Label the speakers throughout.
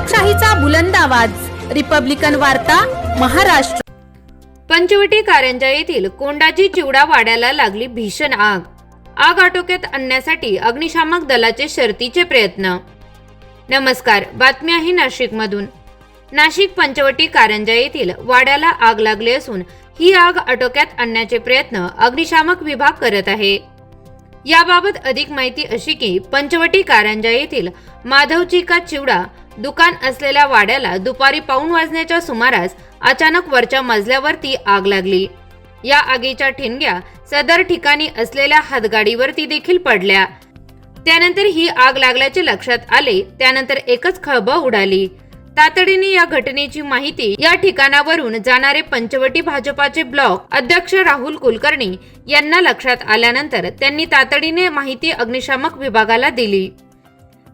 Speaker 1: लोकशाहीचा बुलंद आवाज, रिपब्लिकन वार्ता, महाराष्ट्र।
Speaker 2: पंचवटी कारंजा येथील कोंडाजी चिवडा वाड्याला लागली भीषण आग। आग आटोक्यात आणण्यासाठी अग्निशामक दलाचे शर्थीचे प्रयत्न। नमस्कार, बातमी आहे नाशिक मधून। नाशिक पंचवटी कारंजा येथील वाड्याला आग लागली असून ही आग आटोक्यात आणण्याचे प्रयत्न अग्निशामक विभाग करत आहे। याबाबत अधिक माहिती अशी की पंचवटी कारंजा येथील माधवची का चिवडा दुकान असलेल्या वाड्याला दुपारी 1:15 वाजण्याच्या सुमारास अचानक वरच्या मजल्यावरती आग लागली। या आगीच्या ठिणग्या सदर ठिकाणी असलेल्या हातगाडीवरती देखील पडल्या। त्यानंतर ही आग लागल्याचे लक्षात आले। त्यानंतर एकच खळबळ उडाली। तातडीने या घटनेची माहिती या ठिकाणावरून जाणारे पंचवटी भाजपाचे ब्लॉक अध्यक्ष राहुल कुलकर्णी यांना लक्षात आल्यानंतर त्यांनी तातडीने माहिती अग्निशामक विभागाला दिली।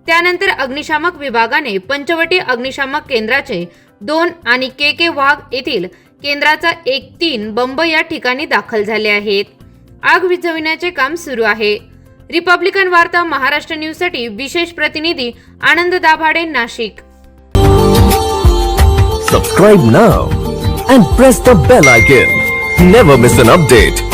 Speaker 2: त्यानंतर अग्निशामक विभागाने पंचवटी अग्निशामक केंद्राचे 2 आणि के वाघ येथील केंद्राचा 1-3 बंब या ठिकाणी दाखल झाले आहेत। आग विझवण्याचे काम सुरू आहे। रिपब्लिकन वार्ता महाराष्ट्र न्यूज साठी विशेष प्रतिनिधी आनंद Dabhade, Nashik.
Speaker 3: Subscribe now and press the bell icon. Never miss an update.